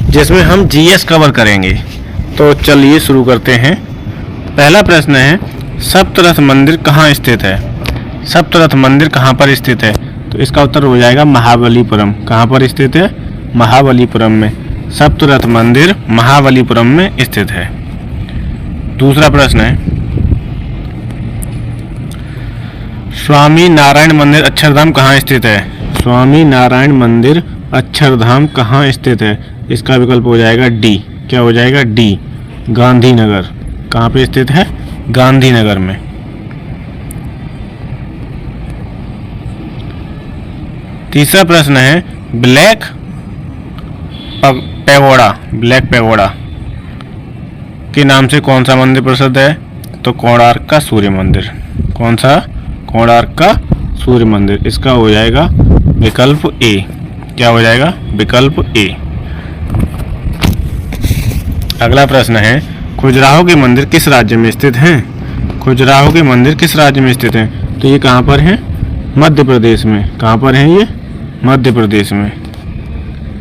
जिसमें हम GS cover करेंगे। तो चलिए शुरू करते हैं। पहला प्रश्न है, सप्तरथ मंदिर कहाँ स्थित है? सप्तरथ मंदिर कहाँ पर स्थित है? तो इसका उत्तर हो जाएगा महाबलीपुरम। कहाँ पर स्थित है? महाबलीपुरम में। सप्तरथ मंदिर महाबलीपुरम में स्थित है। दूसरा प्रश्न है, स्वामी नारायण मंदिर अक्षरधाम कहाँ स्थित है? स्वामी नारायण मंदिर अक्षरधाम कहाँ स्थित है? इसका विकल्प हो जाएगा डी। क्या हो जाएगा? डी, गांधीनगर। कहाँ पे स्थित है? गांधीनगर में। तीसरा प्रश्न है, ब्लैक पैगोडा के नाम से कौन सा मंदिर प्रसिद्ध है? तो कोणार्क का सूर्य मंदिर। कौन सा? कोणार्क का सूर्य मंदिर। इसका हो जाएगा विकल्प ए। क्या हो जाएगा? विकल्प ए। अगला प्रश्न है, खजुराहो के मंदिर किस राज्य में स्थित हैं? खजुराहो के मंदिर किस राज्य में स्थित हैं? तो ये कहाँ पर है? मध्य प्रदेश में। कहाँ पर है ये? मध्य प्रदेश में।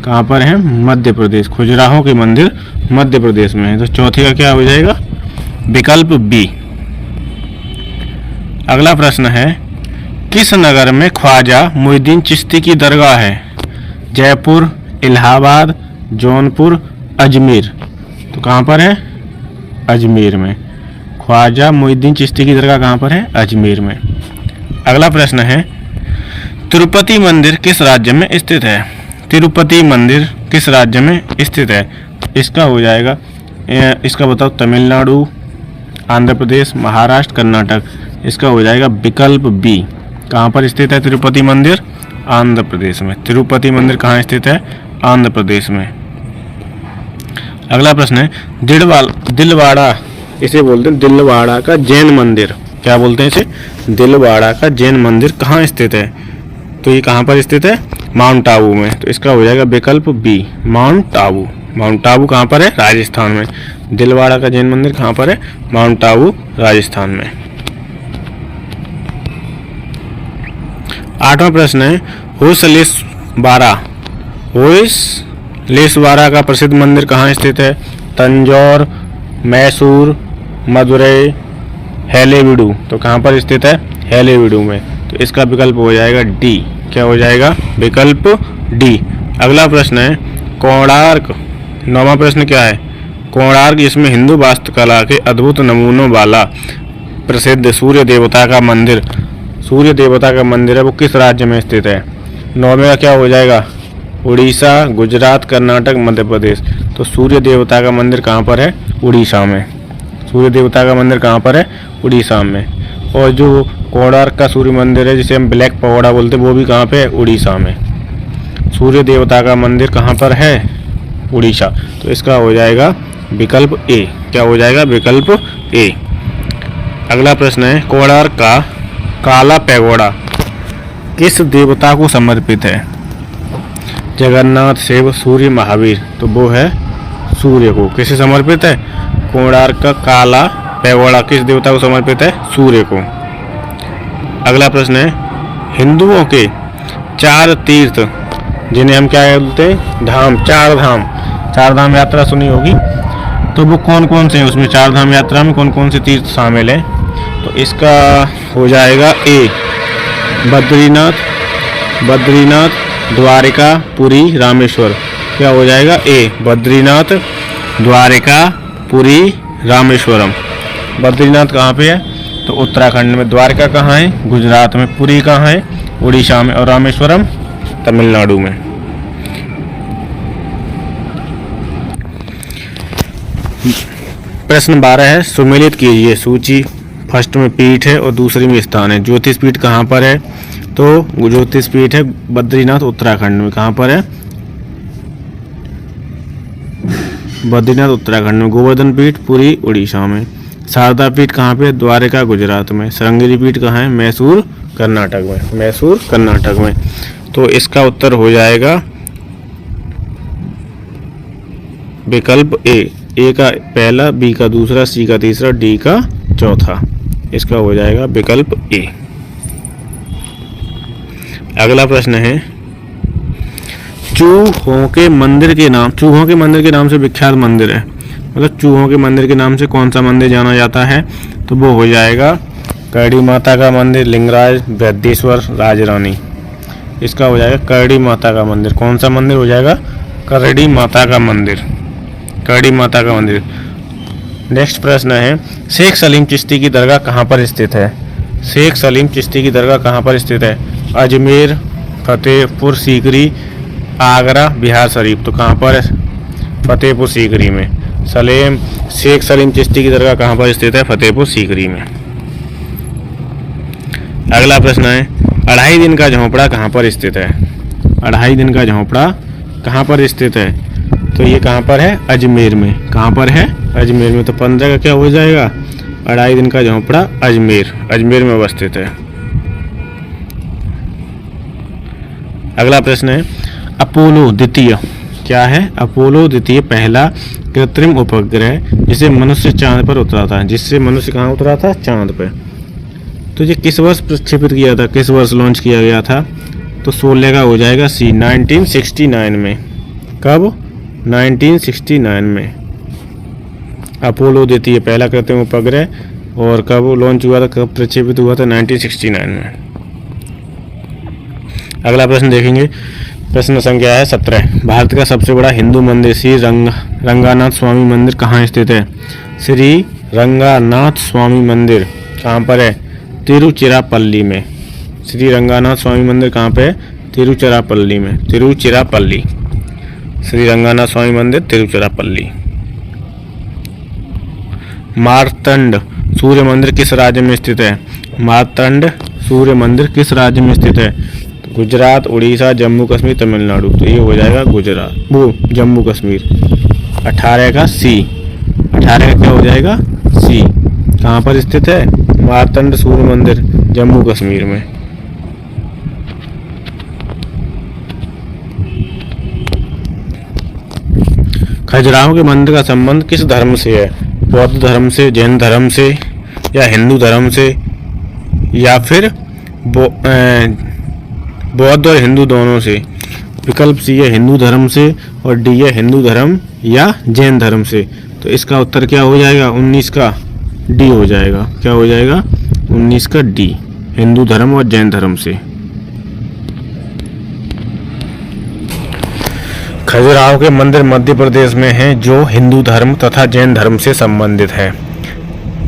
कहाँ पर है? मध्य प्रदेश। खजुराहो के मंदिर मध्य प्रदेश में है। तो चौथे का क्या हो जाएगा? विकल्प बी। अगला प्रश्न है, किस नगर में ख्वाजा मोइनुद्दीन चिश्ती की दरगाह है? जयपुर, इलाहाबाद, जौनपुर, अजमेर। तो कहाँ पर है? अजमेर में। ख्वाजा मोइनुद्दीन चिश्ती की दरगाह कहाँ पर है? अजमेर में। अगला प्रश्न है, तिरुपति मंदिर किस राज्य में स्थित है? तिरुपति मंदिर किस राज्य में स्थित है? इसका हो जाएगा, इसका बताओ, तमिलनाडु, आंध्र प्रदेश, महाराष्ट्र, कर्नाटक। इसका हो जाएगा विकल्प बी। कहाँ पर स्थित है तिरुपति मंदिर? आंध्र प्रदेश में। तिरुपति मंदिर कहाँ स्थित है? आंध्र प्रदेश में। अगला प्रश्न है, दिलवाड़ा, इसे बोलते हैं दिलवाड़ा का जैन मंदिर। क्या बोलते हैं इसे? दिलवाड़ा का जैन मंदिर कहाँ स्थित है? तो ये कहाँ पर स्थित है? माउंट आबू में। तो इसका हो जाएगा विकल्प B, Mount Abu. Mount Abu कहाँ पर है? राजस्थान में। दिलवाड़ा का जैन मंदिर कहाँ पर है? माउंट आबू, राजस्थान में। आठवां प्रश्न है, होयसलेश्वरा का प्रसिद्ध मंदिर कहाँ स्थित है? तंजौर, मैसूर, मदुरई, हैलेबीडु। तो कहाँ पर स्थित है? हैलेबीडु में। तो इसका विकल्प हो जाएगा डी। क्या हो जाएगा? विकल्प डी। अगला प्रश्न है, कोणार्क, नौवां प्रश्न क्या है? कोणार्क, इसमें हिंदू वास्तुकला के अद्भुत नमूनों वाला प्रसिद्ध सूर्य देवता का मंदिर है, वो किस राज्य में स्थित है? नौवें का क्या हो जाएगा? उड़ीसा, गुजरात, कर्नाटक, मध्य प्रदेश। तो सूर्य देवता का मंदिर कहाँ पर है? उड़ीसा में। सूर्य देवता का मंदिर कहाँ पर है? उड़ीसा में। और जो कोणार्क का सूर्य मंदिर है, जिसे हम ब्लैक पैगोडा बोलते हैं, वो भी कहाँ पे है? उड़ीसा में। सूर्य देवता का मंदिर कहाँ पर है? उड़ीसा। तो इसका हो जाएगा विकल्प ए। क्या हो जाएगा? विकल्प ए। अगला प्रश्न है, कोणार्क का काला पैगोडा किस देवता को समर्पित है? जगन्नाथ, शिव, सूर्य, महावीर। तो वो है सूर्य को। किसे समर्पित है? कोणार्क का काला पैगोडा किस देवता को समर्पित है? सूर्य को। अगला प्रश्न है, हिंदुओं के 4 तीर्थ, जिन्हें हम क्या बोलते हैं? धाम, 4 धाम यात्रा सुनी होगी। तो वो कौन कौन से हैं? उसमें 4 धाम यात्रा में कौन कौन से तीर्थ शामिल हैं? तो इसका हो जाएगा ए, बद्रीनाथ, द्वारिका, पुरी, रामेश्वर। क्या हो जाएगा? ए, बद्रीनाथ, द्वारिका, पुरी, रामेश्वरम। बद्रीनाथ कहाँ पे है? तो उत्तराखंड में। द्वारका कहाँ है? गुजरात में। पुरी कहाँ है? उड़ीसा में। और रामेश्वरम तमिलनाडु में। प्रश्न 12 है, सुमेलित कीजिए। सूची फर्स्ट में पीठ है और दूसरी में स्थान है। ज्योतिष पीठ कहाँ पर है? तो ज्योतिष पीठ है बद्रीनाथ, उत्तराखंड में। कहाँ पर है? बद्रीनाथ, उत्तराखंड में। गोवर्धन पीठ पुरी, उड़ीसा में। शारदा पीठ कहाँ पे? द्वारका, गुजरात में। श्रृंगेरी पीठ कहाँ है? मैसूर, कर्नाटक में। तो इसका उत्तर हो जाएगा विकल्प ए का पहला, बी का दूसरा, सी का तीसरा, डी का चौथा। इसका हो जाएगा विकल्प ए। अगला प्रश्न है, चूहों के मंदिर के नाम से विख्यात मंदिर है, मतलब चूहों के मंदिर के नाम से कौन सा मंदिर जाना जाता है, तो वो हो जाएगा करड़ी माता का मंदिर, लिंगराज, वृद्धेश्वर, राजरानी। इसका हो जाएगा करड़ी माता का मंदिर। कौन सा मंदिर हो जाएगा? करड़ी माता का मंदिर, करड़ी माता का मंदिर। नेक्स्ट प्रश्न है, शेख सलीम चिश्ती की दरगाह कहाँ पर स्थित है? शेख सलीम चिश्ती की दरगाह कहाँ पर स्थित है? अजमेर, फतेहपुर सीकरी, आगरा, बिहार शरीफ। तो कहाँ पर है? फतेहपुर सीकरी में। शेख सलीम चिश्ती की दरगाह कहाँ पर स्थित है? फतेहपुर सीकरी में। अगला प्रश्न है, अढ़ाई दिन का झोंपड़ा कहाँ पर स्थित है? अढ़ाई दिन का झोंपड़ा कहाँ पर स्थित है? तो ये कहाँ पर है? अजमेर में। कहाँ पर है? अजमेर में। तो 15 का क्या हो जाएगा? अढ़ाई दिन का झोंपड़ा अजमेर में अवस्थित है। अगला प्रश्न है, अपोलो द्वितीय क्या है? अपोलो द्वितीय पहला कृत्रिम उपग्रह जिसे मनुष्य चांद पर उतरा था। जिससे मनुष्य कहाँ उतरा था? चांद पे। तो ये किस वर्ष प्रक्षेपित किया था, किस वर्ष लॉन्च किया गया था? तो 16 का हो जाएगा सी, 1969 में। कब? 1969 में अपोलो द्वितीय पहला कृत्रिम उपग्रह, और कब लॉन्च हुआ था, कब प्रक्षेपित हुआ था? 1969 में। अगला प्रश्न देखेंगे, प्रश्न संख्या है 17। भारत का सबसे बड़ा हिंदू मंदिर श्री रंगानाथ स्वामी मंदिर कहाँ स्थित है? श्री रंगानाथ स्वामी मंदिर कहाँ पर है? तिरुचिरापल्ली में। श्री रंगानाथ स्वामी मंदिर कहाँ पे है? तिरुचिरापल्ली में। तिरुचिरापल्ली, श्री रंगानाथ स्वामी मंदिर तिरुचिरापल्ली। मार्तंड सूर्य मंदिर किस राज्य में स्थित है? मार्तंड सूर्य मंदिर किस राज्य में स्थित है? गुजरात, उड़ीसा, जम्मू कश्मीर, तमिलनाडु। तो ये हो जाएगा गुजरात, वो जम्मू कश्मीर। 18 का सी, 18 का क्या हो जाएगा? सी। कहाँ पर स्थित है? मार्तंड सूर्य मंदिर जम्मू कश्मीर में। खजुराहो के मंदिर का संबंध किस धर्म से है? बौद्ध धर्म से, जैन धर्म से, या हिंदू धर्म से, या फिर बौद्ध और हिंदू दोनों से। विकल्प सी है हिंदू धर्म से, और डी है हिंदू धर्म या जैन धर्म से। तो इसका उत्तर क्या हो जाएगा? 19 का डी हो जाएगा। क्या हो जाएगा? 19 का डी, हिंदू धर्म और जैन धर्म से। खजुराहो के मंदिर मध्य प्रदेश में हैं, जो हिंदू धर्म तथा जैन धर्म से संबंधित है।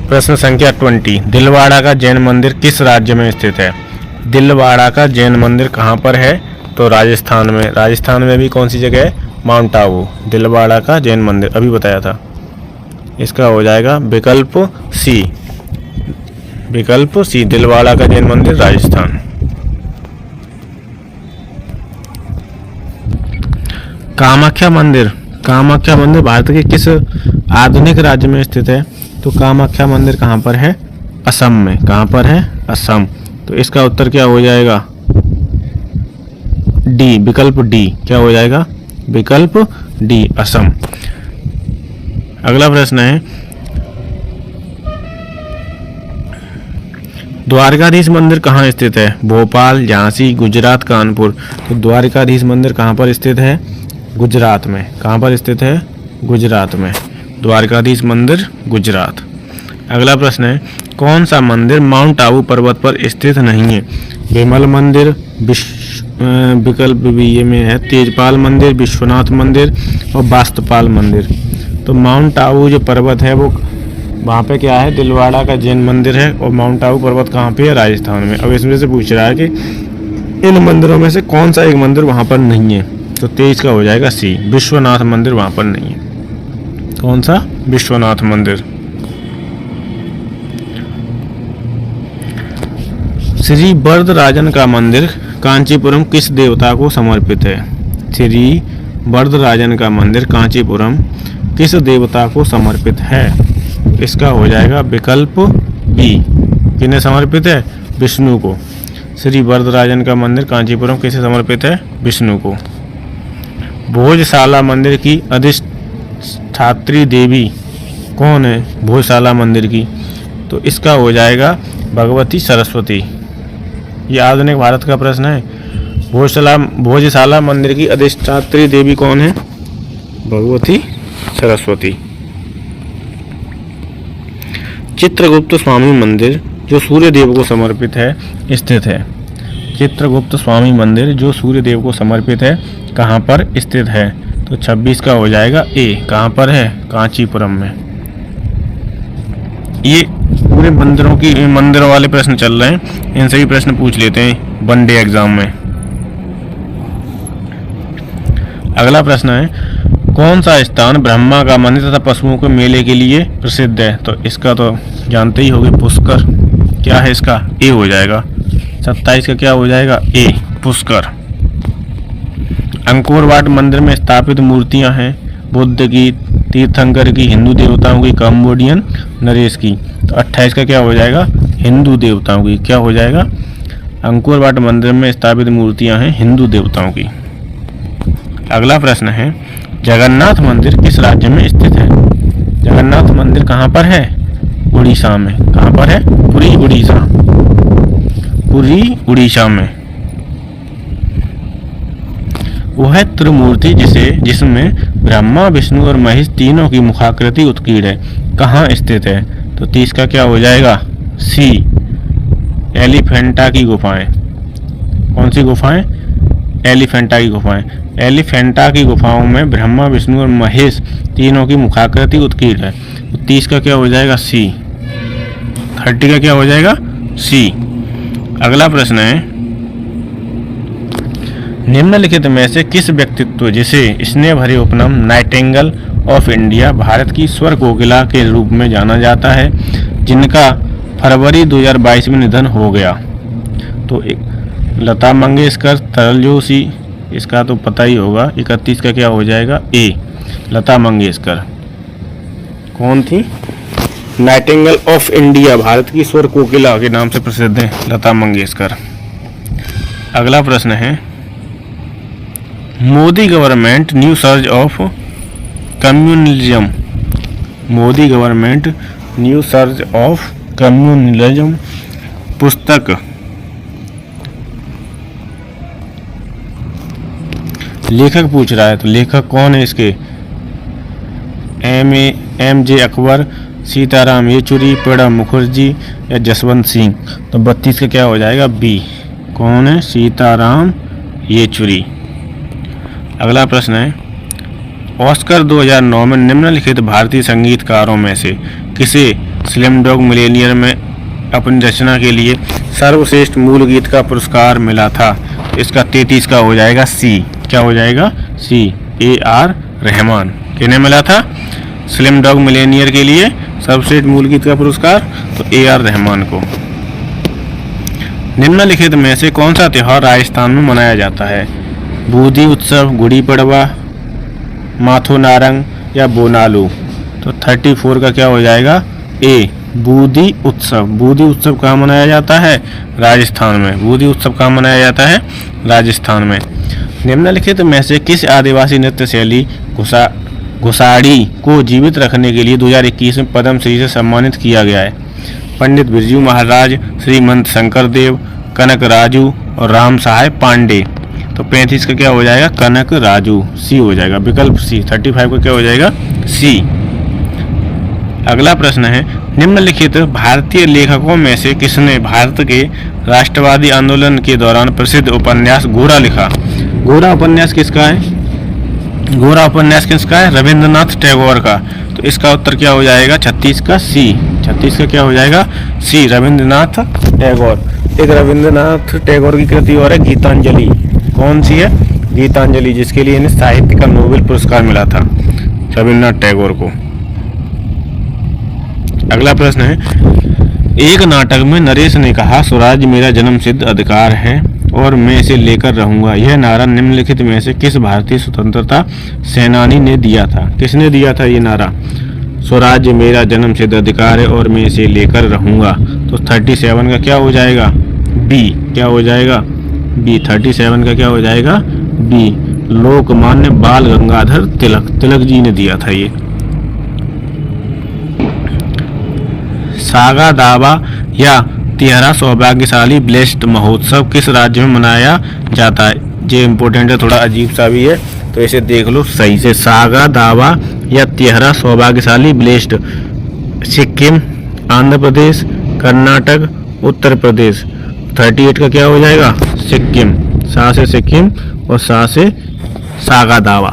प्रश्न संख्या 20, दिलवाड़ा का जैन मंदिर किस राज्य में स्थित है? दिलवाड़ा का जैन मंदिर कहाँ पर है? तो राजस्थान में। राजस्थान में भी कौन सी जगह है? माउंट आबू। दिलवाड़ा का जैन मंदिर अभी बताया था। इसका हो जाएगा विकल्प सी, विकल्प सी, दिलवाड़ा का जैन मंदिर राजस्थान। कामाख्या मंदिर, कामाख्या मंदिर भारत के किस आधुनिक राज्य में स्थित है? तो कामाख्या मंदिर कहाँ पर है? असम में। कहाँ पर है? असम। तो इसका उत्तर क्या हो जाएगा? डी, विकल्प डी। क्या हो जाएगा? विकल्प डी, असम। अगला प्रश्न है, द्वारकाधीश मंदिर कहाँ स्थित है? भोपाल, झांसी, गुजरात, कानपुर। तो द्वारकाधीश मंदिर कहाँ पर स्थित है? गुजरात में। कहाँ पर स्थित है? गुजरात में। द्वारकाधीश मंदिर गुजरात। अगला प्रश्न है, कौन सा मंदिर माउंट आबू पर्वत पर स्थित नहीं है? विमल मंदिर, विकल्प भी ये में है, तेजपाल मंदिर, विश्वनाथ मंदिर और वास्तुपाल मंदिर। तो माउंट आबू जो पर्वत है वो वहाँ पे क्या है? दिलवाड़ा का जैन मंदिर है, और माउंट आबू पर्वत कहाँ पे है? राजस्थान में। अब इसमें से पूछ रहा है कि इन मंदिरों में से कौन सा एक मंदिर वहाँ पर नहीं है? तो 23 का हो जाएगा सी, विश्वनाथ मंदिर वहाँ पर नहीं है। कौन सा? विश्वनाथ मंदिर। श्री वरदराजन का मंदिर कांचीपुरम किस देवता को समर्पित है? श्री वरदराजन का मंदिर कांचीपुरम किस देवता को समर्पित है? इसका हो जाएगा विकल्प बी, किन्हें समर्पित है? विष्णु को। श्री वरदराजन का मंदिर कांचीपुरम किसे समर्पित है? विष्णु को। भोजशाला मंदिर की अधिष्ठात्री देवी कौन है? भोजशाला मंदिर की। तो इसका हो जाएगा भगवती सरस्वती। ये आधुनिक भारत का प्रश्न है। भोजशाला मंदिर की अधिष्ठात्री देवी कौन है? भगवती सरस्वती। चित्रगुप्त स्वामी मंदिर जो सूर्य देव को समर्पित है स्थित है। चित्रगुप्त स्वामी मंदिर जो सूर्य देव को समर्पित है कहाँ पर स्थित है? तो 26 का हो जाएगा ए। कहाँ पर है? कांचीपुरम में। ये पूरे मंदिरों वाले प्रश्न चल रहे हैं, इनसे भी प्रश्न पूछ लेते हैं वनडे एग्जाम में। अगला प्रश्न है, कौन सा स्थान ब्रह्मा का मंदिर तथा पशुओं के मेले के लिए प्रसिद्ध है? तो इसका तो जानते ही होंगे, पुष्कर। क्या है इसका? ए हो जाएगा। 27 का क्या हो जाएगा? ए, पुष्कर। अंकोर वाट मंदिर में स्थापित मूर्तियां हैं बुद्ध की, तीर्थंकर की, हिंदू देवताओं की, कंबोडियन नरेश की। तो 28 का क्या हो जाएगा? हिंदू देवताओं की। क्या हो जाएगा? अंकोर वाट मंदिर में स्थापित मूर्तियां हैं हिंदू देवताओं की। अगला प्रश्न है, जगन्नाथ मंदिर किस राज्य में स्थित है? जगन्नाथ मंदिर कहाँ पर है? उड़ीसा में। कहाँ पर है? पुरी, उड़ीसा। पुरी, उड़ीसा में। वह है त्रिमूर्ति जिसमें ब्रह्मा, विष्णु और महेश तीनों की मुखाकृति उत्कीर्ण है, कहाँ स्थित है? तो 30 का क्या हो जाएगा? सी, एलिफेंटा की गुफाएं। कौन सी गुफाएं? एलिफेंटा की गुफाएं। एलिफेंटा की गुफाओं में ब्रह्मा, विष्णु और महेश तीनों की मुखाकृति उत्कीर्ण है। तो 30 का क्या हो जाएगा? सी। 30 का क्या हो जाएगा? सी। अगला प्रश्न है, निम्नलिखित में से किस व्यक्तित्व जिसे स्नेह भरे उपनाम नाइटिंगेल ऑफ इंडिया, भारत की स्वर कोकिला के रूप में जाना जाता है, जिनका फरवरी 2022 में निधन हो गया? तो लता मंगेशकर, तरल जोशी, इसका तो पता ही होगा। 31 का क्या हो जाएगा? ए, लता मंगेशकर। कौन थी? नाइटिंगेल ऑफ इंडिया, भारत की स्वर कोकिला के नाम से प्रसिद्ध है लता मंगेशकर। अगला प्रश्न है, Modi government new surge of communalism. Modi government new surge of communalism पुस्तक लेखक पूछ रहा है, तो लेखक कौन है इसके? एम.जे. अकबर, सीताराम येचुरी, प्रणब मुखर्जी या जसवंत सिंह? तो 32 का क्या हो जाएगा? बी। कौन है? सीताराम येचुरी। अगला प्रश्न है, ऑस्कर 2009 में निम्नलिखित भारतीय संगीतकारों में से किसे स्लम डॉग मिलियनेयर में अपनी रचना के लिए सर्वश्रेष्ठ मूल गीत का पुरस्कार मिला था? इसका 33 का हो जाएगा सी। क्या हो जाएगा? सी, A.R. रहमान। किन्हें मिला था स्लम डॉग मिलियनेयर के लिए सर्वश्रेष्ठ मूल गीत का पुरस्कार? तो A.R. रहमान को। निम्नलिखित में से कौन सा त्यौहार राजस्थान में मनाया जाता है? बूंदी उत्सव, गुड़ी पड़वा, माथो नारंग या बोनालू? तो 34 का क्या हो जाएगा? ए, बूंदी उत्सव। बूंदी उत्सव कहाँ मनाया जाता है? राजस्थान में। बूंदी उत्सव कहाँ मनाया जाता है? राजस्थान में। निम्नलिखित में से किस आदिवासी नृत्य शैली घुसाड़ी को जीवित रखने के लिए 2021 में पद्मश्री से सम्मानित किया गया है? पंडित बिरजू महाराज, श्रीमंत शंकर देव, कनक राजू और राम सहाय पांडे? तो 35 का क्या हो जाएगा? कनक राजू। सी हो जाएगा, विकल्प सी। 35 का क्या हो जाएगा? सी। अगला प्रश्न है, निम्नलिखित भारतीय लेखकों में से किसने भारत के राष्ट्रवादी आंदोलन के दौरान प्रसिद्ध उपन्यास गोरा लिखा? गोरा उपन्यास किसका है? गोरा उपन्यास किसका है? रविंद्रनाथ टैगोर का। तो इसका उत्तर क्या हो जाएगा? 36 का सी। 36 का क्या हो जाएगा? सी, रविंद्रनाथ टैगोर। एक रविंद्रनाथ टैगोर की कृति और है गीतांजलि। कौन सी है? गीतांजलि, जिसके लिए इन्हें साहित्य का नोबेल पुरस्कार मिला था रविंद्रनाथ टैगोर को। अगला प्रश्न है, एक नाटक में नरेश ने कहा स्वराज्य मेरा जन्मसिद्ध अधिकार है और मैं इसे लेकर रहूंगा, यह नारा निम्नलिखित में से किस भारतीय स्वतंत्रता सेनानी ने दिया था? किसने दिया था ये नारा? स्वराज्य मेरा जन्मसिद्ध अधिकार है और मैं इसे लेकर रहूंगा। तो 37 का क्या हो जाएगा? बी। क्या हो जाएगा? बी। 37 का क्या हो जाएगा? बी, लोकमान्य बाल गंगाधर तिलक। तिलक जी ने दिया था ये। सागा दावा या 13 सौभाग्यशाली ब्लेस्ड महोत्सव किस राज्य में मनाया जाता है? ये इम्पोर्टेंट है, थोड़ा अजीब सा भी है, तो इसे देख लो सही से। सागा दावा या 13 सौभाग्यशाली ब्लेस्ड, सिक्किम, आंध्र प्रदेश, कर्नाटक, उत्तर प्रदेश। 38 का क्या हो जाएगा? सिक्किम। सा से सिक्किम और सा से सागा दावा।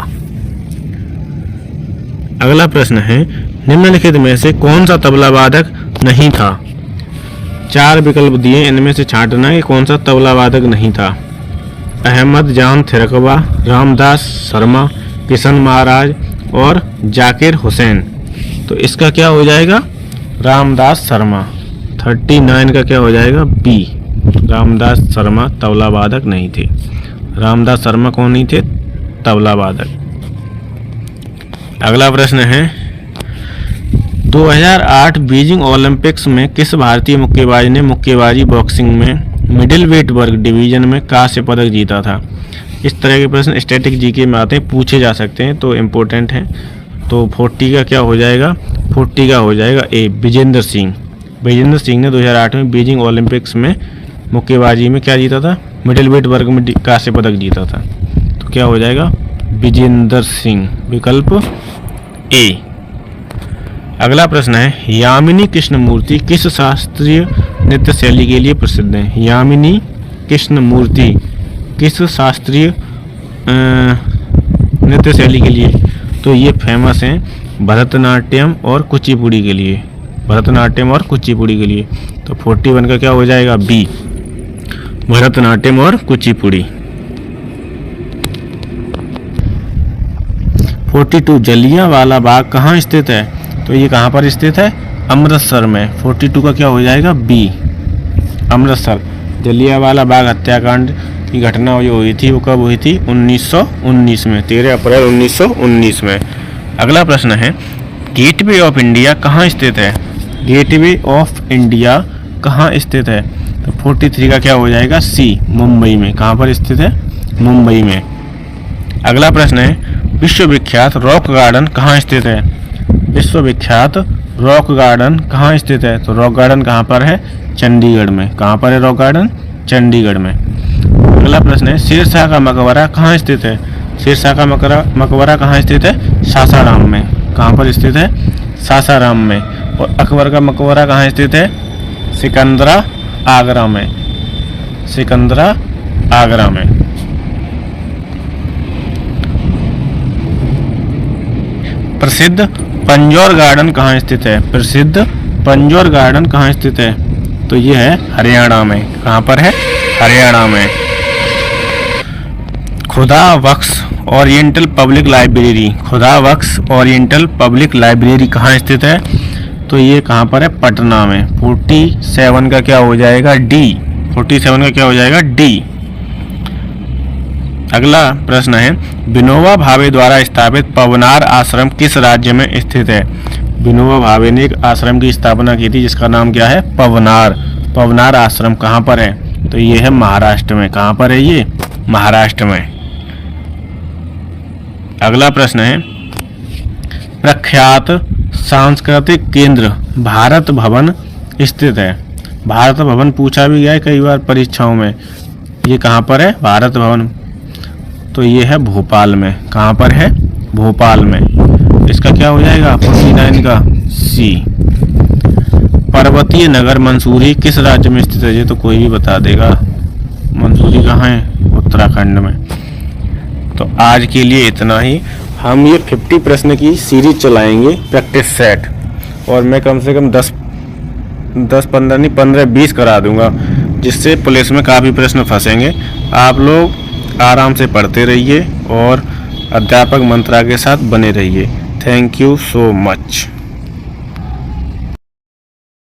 अगला प्रश्न है, निम्नलिखित में से कौन सा तबला वादक नहीं था? 4 विकल्प दिए, इनमें से छांटना है कौन सा तबला वादक नहीं था। अहमद जान थिरकवा, रामदास शर्मा, किशन महाराज और जाकिर हुसैन। तो इसका क्या हो जाएगा? रामदास शर्मा। 39 का क्या हो जाएगा? बी। रामदास शर्मा तबला वादक नहीं थे। रामदास शर्मा कौन नहीं थे? तबला वादक। अगला प्रश्न है, 2008 बीजिंग ओलंपिक्स में किस भारतीय मुक्केबाज ने मुक्केबाजी बॉक्सिंग में मिडिल वेट वर्ग डिवीजन में कांस्य पदक जीता था? इस तरह के प्रश्न स्टैटिक जीके में आते हैं, पूछे जा सकते हैं, तो इम्पोर्टेंट है। तो 40 का क्या हो जाएगा? 40 का हो जाएगा ए, विजेंद्र सिंह। विजेंद्र सिंह ने 2008 में बीजिंग ओलंपिक्स में मुक्केबाजी में क्या जीता था? मिडिल वेट वर्ग में कांस्य पदक जीता था। तो क्या हो जाएगा? विजेंद्र सिंह, विकल्प ए। अगला प्रश्न है, यामिनी कृष्णमूर्ति किस शास्त्रीय नृत्य शैली के लिए प्रसिद्ध है? यामिनी कृष्णमूर्ति किस शास्त्रीय नृत्य शैली के लिए? तो ये फेमस हैं भरतनाट्यम और कुचिपुड़ी के लिए। भरतनाट्यम और कुचिपुड़ी के लिए। तो 41 का क्या हो जाएगा? बी, भरतनाट्यम और कुचिपुड़ी। 42 जलियांवाला बाग कहाँ स्थित है? तो ये कहाँ पर स्थित है? अमृतसर में। 42 का क्या हो जाएगा? बी, अमृतसर। जलियांवाला बाग हत्याकांड की घटना जो हुई थी वो कब हुई थी? 1919 में, 13 अप्रैल 1919 में। अगला प्रश्न है, गेटवे ऑफ इंडिया कहाँ स्थित है? गेटवे ऑफ इंडिया कहाँ स्थित है? तो 43 का क्या हो जाएगा? सी, मुंबई में। कहाँ पर स्थित है? मुंबई में। अगला प्रश्न है, विश्वविख्यात रॉक गार्डन कहाँ स्थित है? विश्वविख्यात रॉक गार्डन कहाँ स्थित है? तो रॉक गार्डन कहाँ पर है? चंडीगढ़ में। कहाँ पर है रॉक गार्डन? चंडीगढ़ में। अगला प्रश्न है, शेरशाह का मकबरा कहाँ स्थित है? शेरशाह का मकबरा कहाँ स्थित है? सासाराम में। कहाँ पर स्थित है? सासाराम में। और अकबर का मकबरा कहाँ स्थित है? सिकंदरा, आगरा में। सिकंदरा, आगरा में। प्रसिद्ध पंजौर गार्डन कहाँ स्थित है? प्रसिद्ध पंजौर गार्डन कहाँ स्थित है? तो ये है हरियाणा में। कहाँ पर है? हरियाणा में। खुदा बख्श ओरिएंटल पब्लिक लाइब्रेरी, खुदा बख्श ओरिएंटल पब्लिक लाइब्रेरी कहाँ स्थित है? तो ये कहाँ पर है? पटना में। 47 का क्या हो जाएगा? डी। 47 का क्या हो जाएगा? डी। अगला प्रश्न है, विनोबा भावे द्वारा स्थापित पवनार आश्रम किस राज्य में स्थित है? विनोबा भावे ने एक आश्रम की स्थापना की थी जिसका नाम क्या है? पवनार। पवनार आश्रम कहाँ पर है? तो ये है महाराष्ट्र में। कहाँ पर है ये? महाराष्ट्र में। अगला प्रश्न है, प्रख्यात सांस्कृतिक केंद्र भारत भवन स्थित है। भारत भवन पूछा भी गया है कई बार परीक्षाओं में। ये कहाँ पर है? भारत भवन। तो ये है भोपाल में। कहाँ पर है? भोपाल में। इसका क्या हो जाएगा? 49 का सी। पर्वतीय नगर मंसूरी किस राज्य में स्थित है? ये तो कोई भी बता देगा। मंसूरी कहाँ है? उत्तराखंड में। तो आज के लिए इतना ही। हम ये 50 प्रश्न की सीरीज चलाएंगे, प्रैक्टिस सेट, और मैं कम से कम 10-15 नहीं 15-20 करा दूंगा, जिससे पुलिस में काफ़ी प्रश्न फंसेंगे। आप लोग आराम से पढ़ते रहिए और अध्यापक मंत्रा के साथ बने रहिए। Thank you so much.